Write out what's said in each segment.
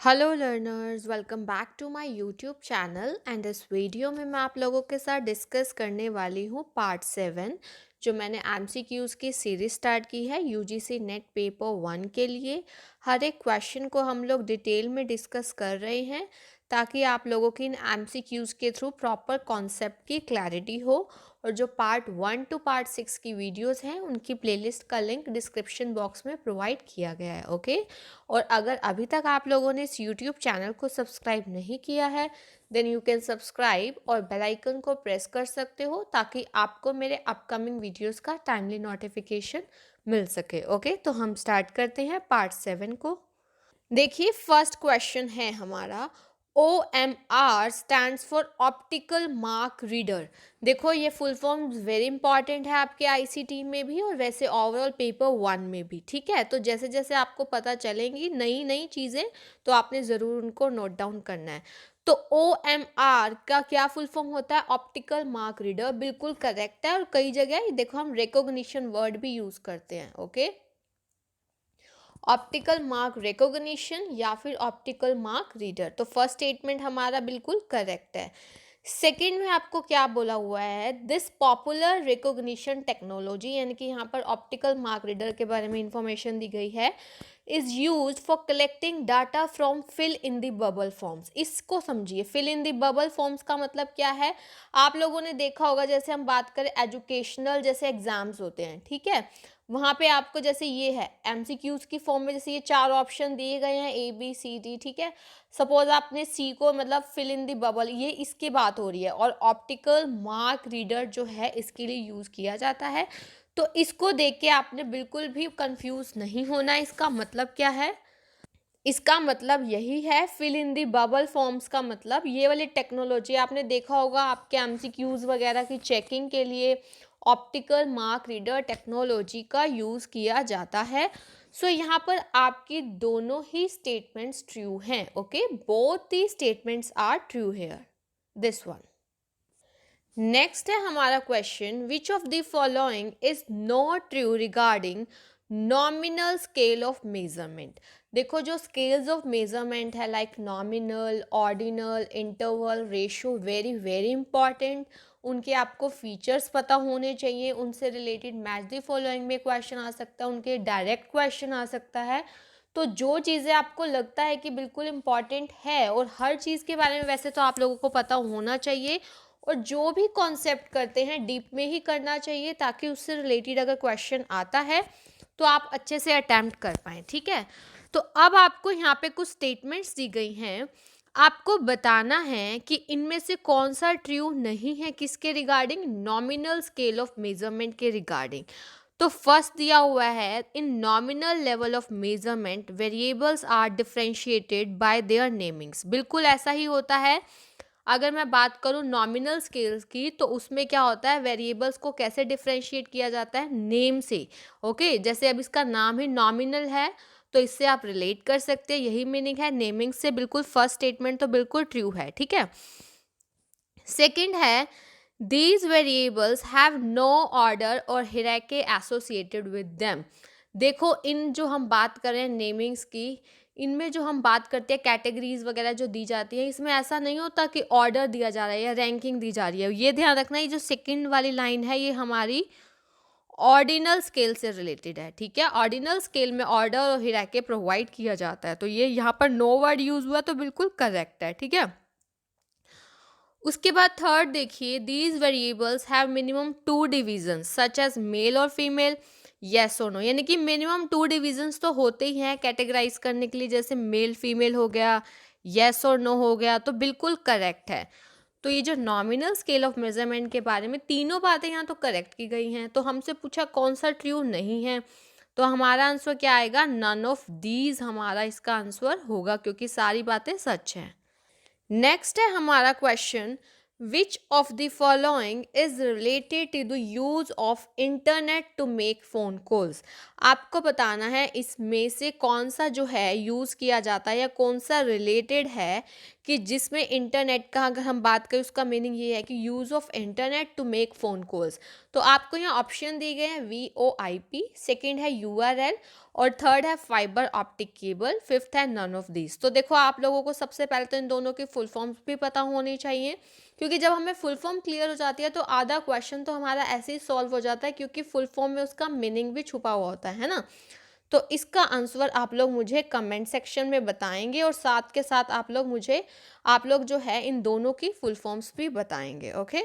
Hello learners, welcome back to my YouTube channel and इस video में मैं आप लोगों के साथ डिस्कस करने वाली हूँ पार्ट 7 जो मैंने एमसीक्यूज़ की सीरीज स्टार्ट की है यूजीसी नेट पेपर 1 के लिए। हर एक क्वेश्चन को हम लोग डिटेल में डिस्कस कर रहे हैं ताकि आप लोगों की इन एमसीक्यूज़ के थ्रू प्रॉपर कॉन्सेप्ट की क्लैरिटी हो। और जो पार्ट 1 टू पार्ट 6 की वीडियोस हैं उनकी प्लेलिस्ट का लिंक डिस्क्रिप्शन बॉक्स में प्रोवाइड किया गया है। ओके, और अगर अभी तक आप लोगों ने इस यूट्यूब चैनल को सब्सक्राइब नहीं किया है देन यू कैन सब्सक्राइब और बेल आइकन को प्रेस कर सकते हो ताकि आपको मेरे अपकमिंग वीडियोस का टाइमली नोटिफिकेशन मिल सके। ओके, तो हम स्टार्ट करते हैं पार्ट 7 को। देखिए, फर्स्ट क्वेश्चन है हमारा, OMR stands for optical mark reader. देखो, ये फुल फॉर्म वेरी इंपॉर्टेंट है आपके आईसीटी में भी और वैसे ओवरऑल पेपर 1 में भी। ठीक है, तो जैसे जैसे आपको पता चलेंगी नई नई चीज़ें तो आपने ज़रूर उनको नोट डाउन करना है। तो OMR का क्या फुल फॉर्म होता है? ऑप्टिकल मार्क रीडर, बिल्कुल करेक्ट है। और कई जगह देखो हम रिकॉग्निशन वर्ड भी यूज़ करते हैं। ओके, ऑप्टिकल मार्क रिकॉग्निशन या फिर ऑप्टिकल मार्क रीडर। तो फर्स्ट स्टेटमेंट हमारा बिल्कुल करेक्ट है। सेकंड में आपको क्या बोला हुआ है? दिस पॉपुलर रिकॉग्निशन टेक्नोलॉजी, यानी कि यहाँ पर ऑप्टिकल मार्क रीडर के बारे में इंफॉर्मेशन दी गई है, is use for collecting data from fill in the bubble forms. इसको समझिए, fill in the bubble forms का मतलब क्या है? आप लोगों ने देखा होगा, जैसे हम बात करें एजुकेशनल जैसे एग्जाम्स होते हैं, ठीक है, वहाँ पे आपको जैसे ये है एमसीक्यूज की फॉर्म में, जैसे ये चार ऑप्शन दिए गए हैं ABCD, ठीक है। सपोज आपने सी को मतलब फिल इन द बबल, ये इसकी बात हो रही है और ऑप्टिकल मार्क रीडर जो है इसके लिए यूज़ किया जाता है। तो इसको देख के आपने बिल्कुल भी कंफ्यूज नहीं होना। इसका मतलब क्या है? इसका मतलब यही है, fill in the bubble forms का मतलब ये वाली टेक्नोलॉजी आपने देखा होगा आपके एमसीक्यूज वगैरह की चेकिंग के लिए ऑप्टिकल मार्क रीडर टेक्नोलॉजी का यूज़ किया जाता है। सो यहाँ पर आपकी दोनों ही स्टेटमेंट्स ट्रू हैं। Okay, both the statements are true here, this one. Next है हमारा question, which of the following is not true regarding nominal scale of measurement. देखो, जो स्केल्स ऑफ मेजरमेंट है like nominal, ordinal, interval, ratio, very very important. उनके आपको features पता होने चाहिए, उनसे रिलेटेड मैच द फॉलोइंग में क्वेश्चन आ सकता है, उनके डायरेक्ट क्वेश्चन आ सकता है। तो जो चीज़ें आपको लगता है कि बिल्कुल इम्पॉर्टेंट है, और हर चीज़ के बारे में वैसे तो आप लोगों को पता होना चाहिए, और जो भी कॉन्सेप्ट करते हैं डीप में ही करना चाहिए ताकि उससे रिलेटेड अगर क्वेश्चन आता है तो आप अच्छे से अटेम्प्ट कर पाएँ। ठीक है, तो अब आपको यहाँ पे कुछ स्टेटमेंट्स दी गई हैं, आपको बताना है कि इनमें से कौन सा ट्रू नहीं है, किसके regarding? Nominal scale of measurement के रिगार्डिंग। तो फर्स्ट दिया हुआ है, in nominal level of measurement variables are differentiated by their namings. बिल्कुल ऐसा ही होता है। अगर मैं बात करूँ नॉमिनल स्केल्स की तो उसमें क्या होता है, वेरिएबल्स को कैसे डिफरेंशिएट किया जाता है? नेम से। ओके, जैसे अब इसका नाम ही नॉमिनल है तो इससे आप रिलेट कर सकते हैं, यही मीनिंग है नेमिंग से। बिल्कुल फर्स्ट स्टेटमेंट तो बिल्कुल ट्रू है। ठीक है, सेकंड है, these variables have no order और hierarchy associated with them। देखो, इन जो हम बात कर रहे हैं नेमिंग्स की, इनमें जो हम बात करते हैं कैटेगरीज वगैरह जो दी जाती है, इसमें ऐसा नहीं होता कि ऑर्डर दिया जा रहा है या रैंकिंग दी जा रही है। ये ध्यान रखना, ये जो सेकंड वाली लाइन है ये हमारी ऑर्डिनल स्केल से रिलेटेड है। ठीक है, ऑर्डिनल स्केल में ऑर्डर और हिराके प्रोवाइड किया जाता है, तो ये यहाँ पर नो वर्ड यूज हुआ तो बिल्कुल करेक्ट है। ठीक है, उसके बाद थर्ड देखिए, these variables have minimum 2 divisions such as male और फीमेल, येस और नो। यानी कि मिनिमम 2 डिविजन्स तो होते ही हैं कैटेगराइज करने के लिए, जैसे मेल फीमेल हो गया, येस और नो हो गया, तो बिल्कुल करेक्ट है। तो ये जो नॉमिनल स्केल ऑफ मेजरमेंट के बारे में तीनों बातें यहाँ तो करेक्ट की गई हैं। तो हमसे पूछा कौन सा ट्रू नहीं है, तो हमारा आंसर क्या आएगा? नन ऑफ दीज हमारा इसका आंसर होगा, क्योंकि सारी बातें सच हैं। नेक्स्ट है हमारा question, which of the following is related to the use of internet to make phone calls. आपको बताना है इसमें से कौन सा जो है यूज किया जाता है या कौन सा रिलेटेड है कि जिसमें इंटरनेट का अगर हम बात करें उसका मीनिंग ये है कि use of internet to make phone calls. तो आपको यहाँ ऑप्शन दिए गए हैं VoIP, सेकंड है URL और थर्ड है फाइबर ऑप्टिक केबल, फिफ्थ है नन ऑफ दीज। तो देखो आप लोगों को सबसे पहले तो इन दोनों की फुल फॉर्म्स भी पता होनी चाहिए, क्योंकि जब हमें फुल फॉर्म क्लियर हो जाती है तो आधा क्वेश्चन तो हमारा ऐसे ही सॉल्व हो जाता है, क्योंकि फुल फॉर्म में उसका मीनिंग भी छुपा हुआ होता है ना। तो इसका आंसर आप लोग मुझे कमेंट सेक्शन में बताएंगे और साथ के साथ आप लोग जो है इन दोनों की फुल फॉर्म्स भी बताएंगे। ओके,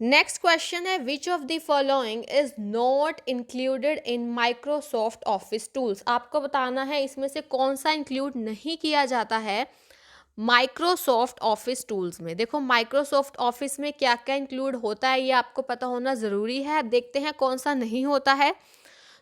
नेक्स्ट क्वेश्चन है विच of the following is not included in Microsoft office tools. आपको बताना है इसमें से कौन सा इंक्लूड नहीं किया जाता है माइक्रोसॉफ्ट ऑफिस टूल्स में। देखो माइक्रोसॉफ्ट ऑफिस में क्या क्या इंक्लूड होता है ये आपको पता होना ज़रूरी है। देखते हैं कौन सा नहीं होता है।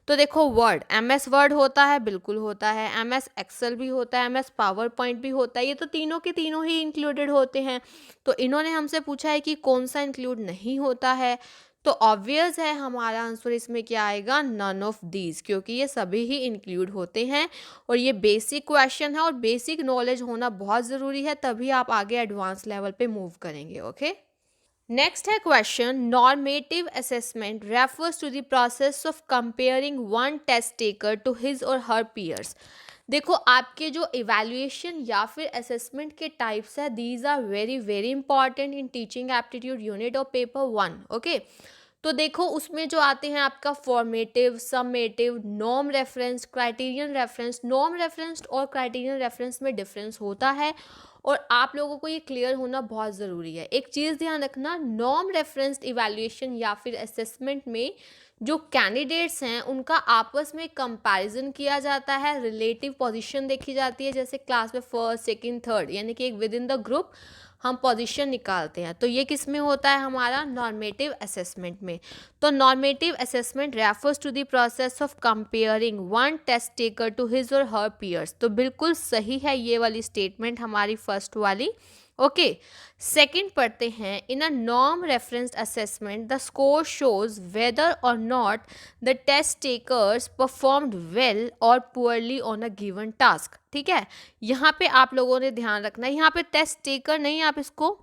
तो देखो वर्ड, MS वर्ड होता है, बिल्कुल होता है। MS एक्सेल भी होता है, MS पावर पॉइंट भी होता है। ये तो तीनों के तीनों ही इंक्लूडेड होते हैं। तो इन्होंने हमसे पूछा है कि कौन सा इंक्लूड नहीं होता है। तो ऑब्वियस है हमारा आंसर इसमें क्या आएगा, नन ऑफ दीज, क्योंकि ये सभी ही इंक्लूड होते हैं। और ये बेसिक क्वेश्चन है और बेसिक नॉलेज होना बहुत ज़रूरी है, तभी आप आगे एडवांस लेवल पे मूव करेंगे। ओके, नेक्स्ट है question, normative assessment refers to the process of comparing one test taker to his or her peers. देखो आपके जो इवैल्यूएशन या फिर असेसमेंट के टाइप्स है, these are very very important in teaching aptitude unit और paper 1। Okay, तो देखो उसमें जो आते हैं आपका formative, summative, norm reference, criterion reference. Norm reference और क्राइटेरियन रेफरेंस में डिफरेंस होता है और आप लोगों को ये क्लियर होना बहुत ज़रूरी है। एक चीज़ ध्यान रखना, नॉर्म रेफरेंस्ड इवैल्यूएशन या फिर असेसमेंट में जो कैंडिडेट्स हैं उनका आपस में कंपैरिजन किया जाता है, रिलेटिव पोजीशन देखी जाती है, जैसे क्लास में फर्स्ट सेकंड थर्ड, यानी कि एक विद इन द ग्रुप हम पोजीशन निकालते हैं। तो ये किस में होता है, हमारा नॉर्मेटिव असेसमेंट में। तो normative assessment refers to the process of comparing one test taker to his or her peers. तो बिल्कुल सही है ये वाली स्टेटमेंट हमारी फर्स्ट वाली। ओके, सेकंड पढ़ते हैं, in a norm referenced assessment the score shows whether or not the test takers performed well or poorly on a given task. ठीक है, यहाँ पे आप लोगों ने ध्यान रखना है, यहाँ पे टेस्ट टेकर नहीं, आप इसको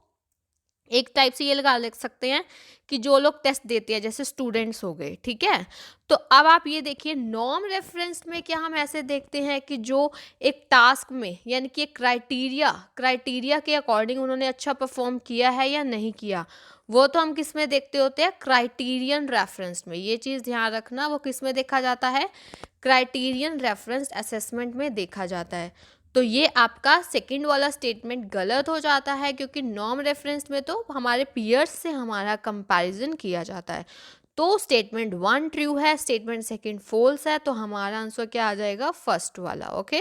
एक टाइप से ये लगा ले सकते हैं कि जो लोग टेस्ट देते हैं, जैसे स्टूडेंट्स हो गए। ठीक है, तो अब आप ये देखिए नॉर्म रेफरेंस में क्या हम ऐसे देखते हैं कि जो एक टास्क में, यानी कि एक क्राइटेरिया के अकॉर्डिंग उन्होंने अच्छा परफॉर्म किया है या नहीं किया, वो तो हम किस में देखते होते हैं, क्राइटेरियन रेफरेंस में। ये चीज़ ध्यान रखना, वो किस में देखा जाता है, क्राइटेरियन रेफरेंस असेसमेंट में देखा जाता है। तो ये आपका सेकंड वाला स्टेटमेंट गलत हो जाता है, क्योंकि नॉर्म रेफरेंस में तो हमारे पीयर्स से हमारा कंपैरिजन किया जाता है। तो स्टेटमेंट 1 ट्रू है, स्टेटमेंट सेकंड फॉल्स है, तो हमारा आंसर क्या आ जाएगा, फर्स्ट वाला। ओके,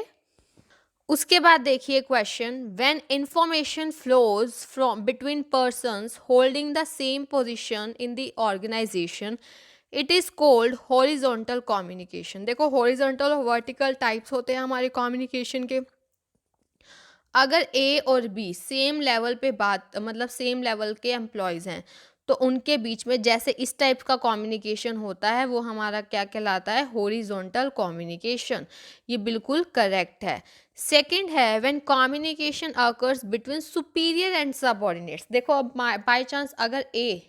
उसके बाद देखिए question, when information flows from between persons holding the same position in the organisation it is called horizontal communication. देखो हॉरिजॉन्टल और वर्टिकल टाइप्स होते हैं हमारे कम्युनिकेशन के। अगर ए और बी सेम लेवल पे बात, मतलब सेम लेवल के एम्प्लॉयज़ हैं, तो उनके बीच में जैसे इस टाइप का कम्युनिकेशन होता है, वो हमारा क्या कहलाता है, हॉरिजॉन्टल कम्युनिकेशन। ये बिल्कुल करेक्ट है। सेकंड है, when communication occurs between superior and subordinates. देखो अब बाय चांस अगर ए,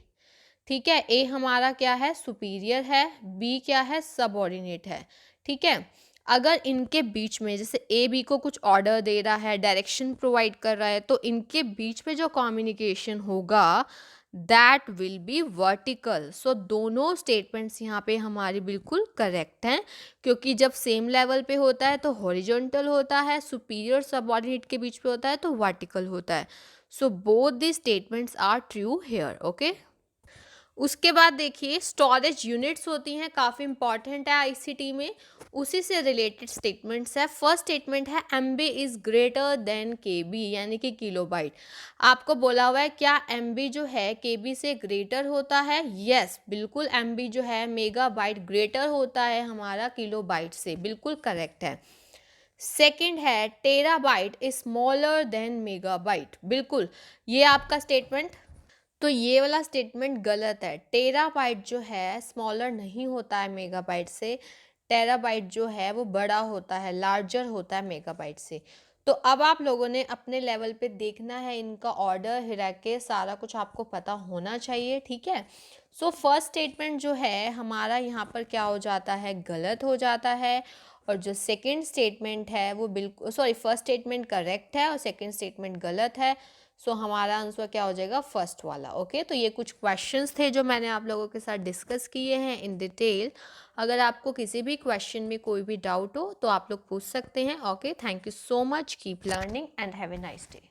ठीक है, ए हमारा क्या है, सुपीरियर है, बी क्या है, सबऑर्डिनेट है। ठीक है, अगर इनके बीच में जैसे ए बी को कुछ ऑर्डर दे रहा है, डायरेक्शन प्रोवाइड कर रहा है, तो इनके बीच में जो कम्युनिकेशन होगा दैट विल बी वर्टिकल। सो दोनों स्टेटमेंट्स यहाँ पे हमारे बिल्कुल करेक्ट हैं, क्योंकि जब सेम लेवल पे होता है तो हॉरिजॉन्टल होता है, सुपीरियर सबऑर्डिनेट के बीच पे होता है तो वर्टिकल होता है। So both the statements are true here. Okay, उसके बाद देखिए स्टोरेज यूनिट्स होती हैं, काफ़ी इंपॉर्टेंट है आईसीटी में, उसी से रिलेटेड स्टेटमेंट्स है। फर्स्ट स्टेटमेंट है MB is greater than KB, यानी कि किलोबाइट। आपको बोला हुआ है क्या MB जो है KB से ग्रेटर होता है, यस बिल्कुल MB जो है मेगाबाइट ग्रेटर होता है हमारा किलोबाइट से, बिल्कुल करेक्ट है। सेकंड है terabyte is smaller than megabyte, बिल्कुल ये आपका स्टेटमेंट, तो ये वाला स्टेटमेंट गलत है। टेराबाइट जो है स्मॉलर नहीं होता है मेगाबाइट से, टेराबाइट जो है वो बड़ा होता है, लार्जर होता है मेगाबाइट से। तो अब आप लोगों ने अपने लेवल पे देखना है, इनका ऑर्डर, हिराके, सारा कुछ आपको पता होना चाहिए, ठीक है। सो फर्स्ट स्टेटमेंट जो है हमारा यहाँ पर क्या हो जाता है, गलत हो जाता है। और जो सेकंड स्टेटमेंट है वो बिल्कुल, सॉरी, फर्स्ट स्टेटमेंट करेक्ट है और सेकंड स्टेटमेंट गलत है। सो हमारा आंसर क्या हो जाएगा, फर्स्ट वाला। ओके, तो ये कुछ क्वेश्चंस थे जो मैंने आप लोगों के साथ डिस्कस किए हैं इन डिटेल। अगर आपको किसी भी क्वेश्चन में कोई भी डाउट हो तो आप लोग पूछ सकते हैं। Okay, thank you so much, keep learning and have a nice day.